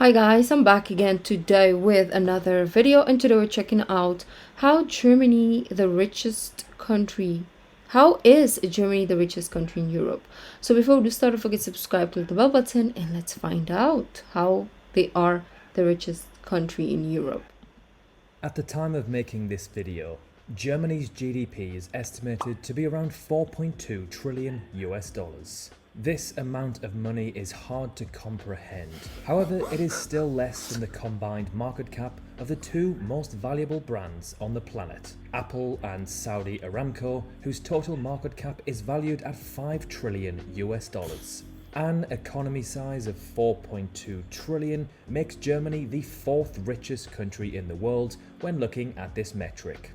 Hi guys, I'm back again today with another video, and today we're checking out how is Germany the richest country in Europe? So before we do start, don't forget to subscribe, click the bell button, and let's find out how they are the richest country in Europe. At the time of making this video, Germany's GDP is estimated to be around 4.2 trillion US dollars. This amount of money is hard to comprehend. However, it is still less than the combined market cap of the two most valuable brands on the planet, Apple and Saudi Aramco, whose total market cap is valued at 5 trillion US dollars. An economy size of 4.2 trillion makes Germany the fourth richest country in the world when looking at this metric.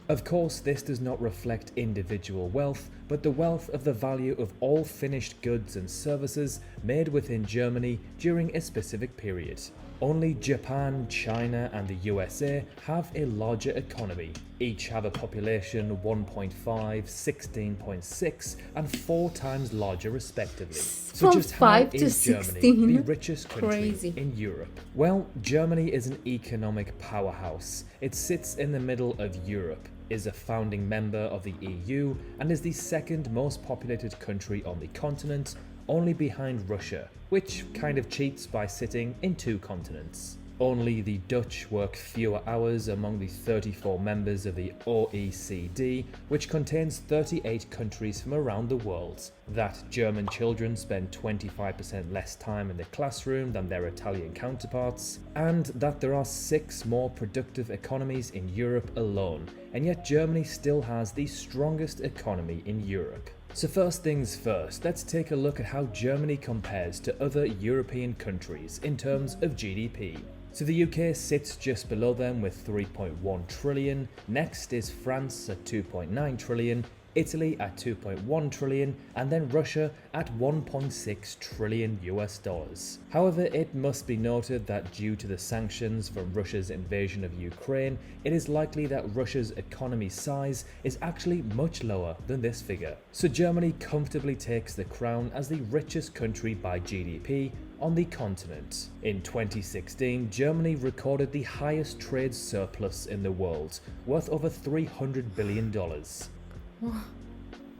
Of course, this does not reflect individual wealth, but the wealth of the value of all finished goods and services made within Germany during a specific period. Only Japan, China and the USA have a larger economy. Each have a population 1.5, 16.6 and 4 times larger respectively. So just how is Germany the richest country in Europe? Well, Germany is an economic powerhouse. It sits in the middle of Europe, is a founding member of the EU and is the second most populated country on the continent, only behind Russia, which kind of cheats by sitting in 2 continents. Only the Dutch work fewer hours among the 34 members of the OECD, which contains 38 countries from around the world. That German children spend 25% less time in the classroom than their Italian counterparts, and that there are 6 more productive economies in Europe alone, and yet Germany still has the strongest economy in Europe. So first things first, let's take a look at how Germany compares to other European countries in terms of GDP. So the UK sits just below them with 3.1 trillion, next is France at 2.9 trillion, Italy at 2.1 trillion, and then Russia at 1.6 trillion US dollars. However, it must be noted that due to the sanctions from Russia's invasion of Ukraine, it is likely that Russia's economy size is actually much lower than this figure. So Germany comfortably takes the crown as the richest country by GDP on the continent. In 2016, Germany recorded the highest trade surplus in the world, worth over $300 billion.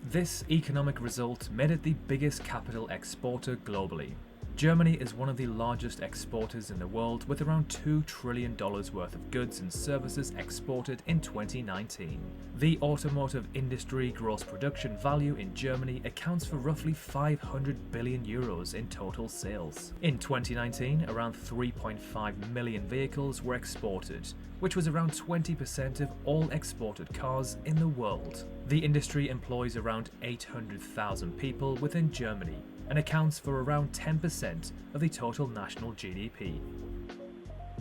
This economic result made it the biggest capital exporter globally. Germany is one of the largest exporters in the world, with around $2 trillion worth of goods and services exported in 2019. The automotive industry gross production value in Germany accounts for roughly 500 billion euros in total sales. In 2019, around 3.5 million vehicles were exported, which was around 20% of all exported cars in the world. The industry employs around 800,000 people within Germany and accounts for around 10% of the total national GDP.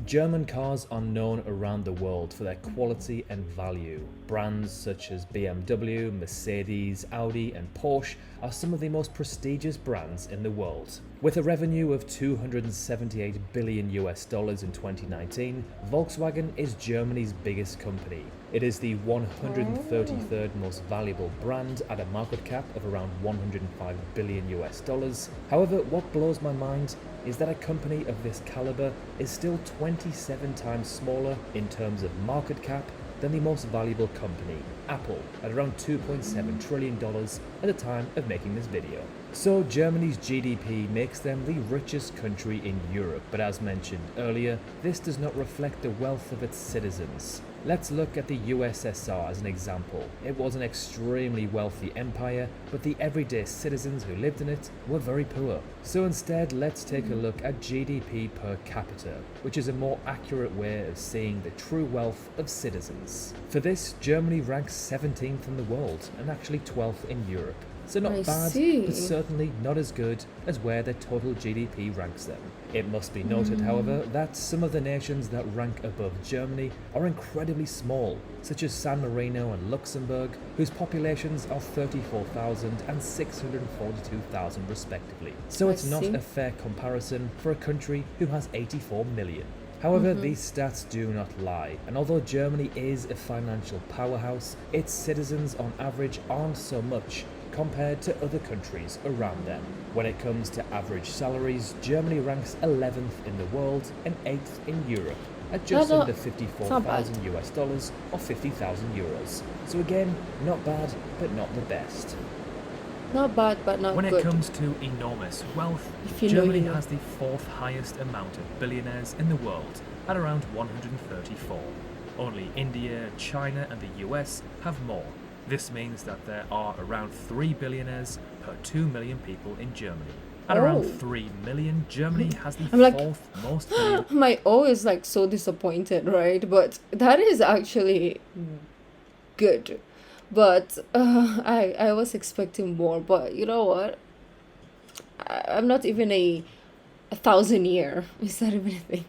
German cars are known around the world for their quality and value. Brands such as BMW, Mercedes, Audi and Porsche are some of the most prestigious brands in the world. With a revenue of 278 billion US dollars in 2019, Volkswagen is Germany's biggest company. It is the 133rd most valuable brand at a market cap of around 105 billion US dollars. However, what blows my mind is that a company of this caliber is still 27 times smaller in terms of market cap than the most valuable company, Apple, at around $2.7 trillion at the time of making this video. So Germany's GDP makes them the richest country in Europe, but as mentioned earlier, this does not reflect the wealth of its citizens. Let's look at the USSR as an example. It was an extremely wealthy empire, but the everyday citizens who lived in it were very poor. So instead, let's take a look at GDP per capita, which is a more accurate way of seeing the true wealth of citizens. For this, Germany ranks 17th in the world and actually 12th in Europe. So not bad, but certainly not as good as where their total GDP ranks them. It must be noted, however, that some of the nations that rank above Germany are incredibly small, such as San Marino and Luxembourg, whose populations are 34,000 and 642,000 respectively. So it's not a fair comparison for a country who has 84 million. However, these stats do not lie, and although Germany is a financial powerhouse, its citizens on average aren't so much, compared to other countries around them. When it comes to average salaries, Germany ranks 11th in the world and 8th in Europe at just Not under a- it's not bad. $54,000 or 50,000 euros. So again, not bad, but not the best. Not bad, but not When good. it comes to enormous wealth, If you know, Germany you know. has the fourth highest amount of billionaires in the world, at around 134. Only India, China and the US have more. This means that there are around 3 billionaires per 2 million people in Germany. At around Oh. 3 million, Germany has the I'm like- fourth most billionaires. My O is like so disappointed, right? But that is actually good. But I was expecting more. But you know what? I'm not even a 1,000 year. Is that even a thing?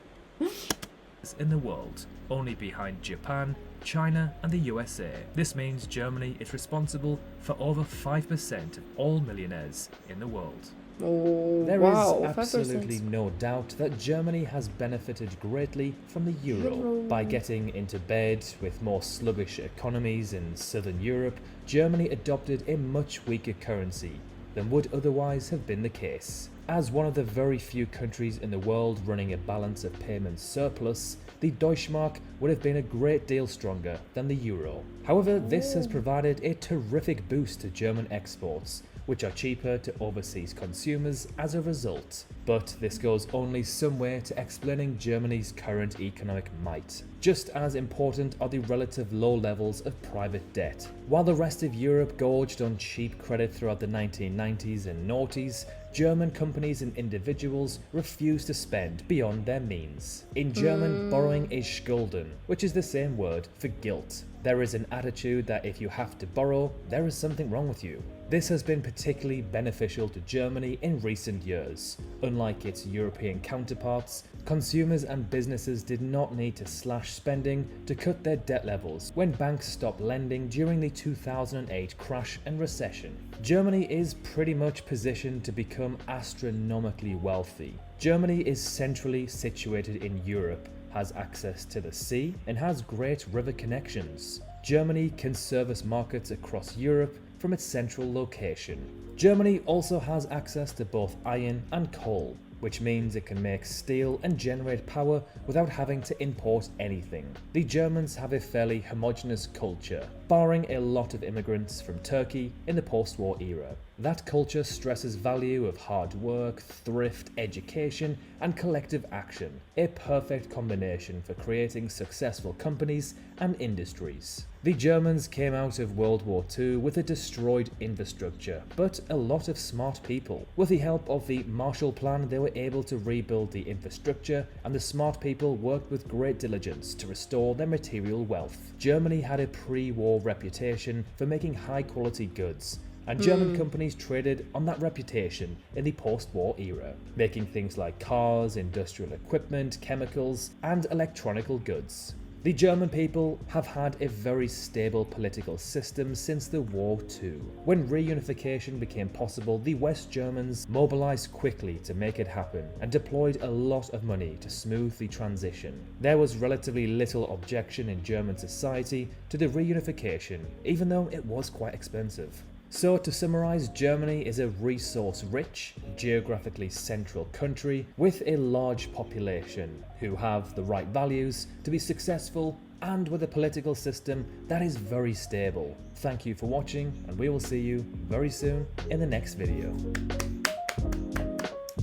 in the world, only behind Japan, China and the USA. This means Germany is responsible for over 5% of all millionaires in the world. Oh, There is wow. absolutely 5%. no doubt that Germany has benefited greatly from the euro. By getting into bed with more sluggish economies in southern Europe, Germany adopted a much weaker currency than would otherwise have been the case. As one of the very few countries in the world running a balance of payments surplus, the Deutschmark would have been a great deal stronger than the euro. However, this has provided a terrific boost to German exports, which are cheaper to overseas consumers as a result. But this goes only some way to explaining Germany's current economic might. Just as important are the relative low levels of private debt. While the rest of Europe gorged on cheap credit throughout the 1990s and noughties, German companies and individuals refused to spend beyond their means. In German, borrowing is Schulden, which is the same word for guilt. There is an attitude that if you have to borrow, there is something wrong with you. This has been particularly beneficial to Germany in recent years. Unlike its European counterparts, consumers and businesses did not need to slash spending to cut their debt levels when banks stopped lending during the 2008 crash and recession. Germany is pretty much positioned to become astronomically wealthy. Germany is centrally situated in Europe, has access to the sea, and has great river connections. Germany can service markets across Europe from its central location. Germany also has access to both iron and coal, which means it can make steel and generate power without having to import anything. The Germans have a fairly homogeneous culture, barring a lot of immigrants from Turkey in the post-war era. That culture stresses value of hard work, thrift, education, and collective action, a perfect combination for creating successful companies and industries. The Germans came out of World War II with a destroyed infrastructure, but a lot of smart people. With the help of the Marshall Plan, they were able to rebuild the infrastructure, and the smart people worked with great diligence to restore their material wealth. Germany had a pre-war reputation for making high-quality goods, and German companies traded on that reputation in the post-war era, making things like cars, industrial equipment, chemicals, and electronical goods. The German people have had a very stable political system since the war too. When reunification became possible, the West Germans mobilized quickly to make it happen and deployed a lot of money to smooth the transition. There was relatively little objection in German society to the reunification, even though it was quite expensive. So to summarize, Germany is a resource-rich, geographically central country with a large population who have the right values to be successful and with a political system that is very stable. Thank you for watching, and we will see you very soon in the next video.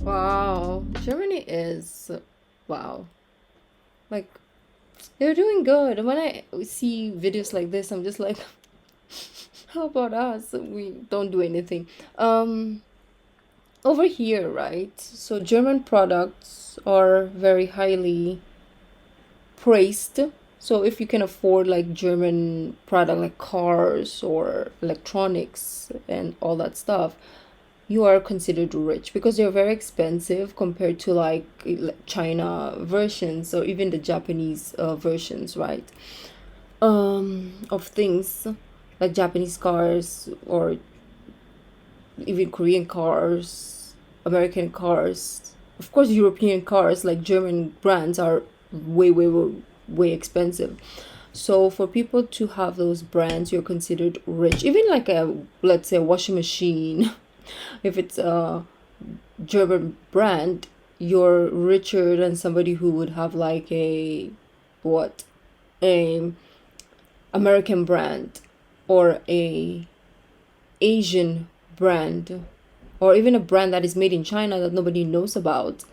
Wow. Germany is. Wow. Like, they're doing good. When I see videos like this, I'm just like, how about us? We don't do anything. Over here, right? So German products are very highly praised. So if you can afford like German product like cars or electronics and all that stuff, you are considered rich because they're very expensive compared to like China versions or even the Japanese versions, right? Of things like Japanese cars or even Korean cars, American cars. Of course, European cars like German brands are way, way, way, way expensive. So for people to have those brands, you're considered rich. Even like a, let's say, a washing machine, if it's a German brand, you're richer than somebody who would have like a what? A American brand or a Asian brand or even a brand that is made in China that nobody knows about,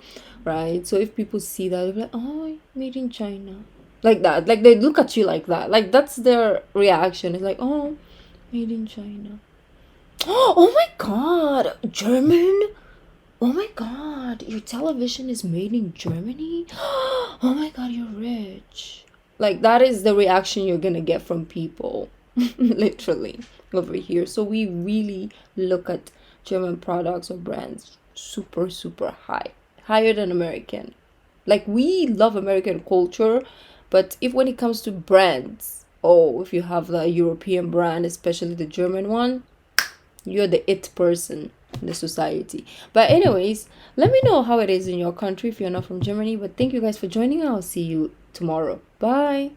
right? So if people see that, they're like, "Oh, made in China," like that. Like they look at you like that. Like that's their reaction. It's like, "Oh, made in China." Oh my God, German. Oh my God, your television is made in Germany? Oh my God, you're rich. Like, that is the reaction you're gonna get from people, literally, over here. So, we really look at German products or brands super, super high, higher than American. Like, we love American culture, but if when it comes to brands, oh, if you have the European brand, especially the German one, you're the it person in the society. But anyways, let me know how it is in your country if you're not from Germany. But thank you guys for joining. I'll see you tomorrow. Bye.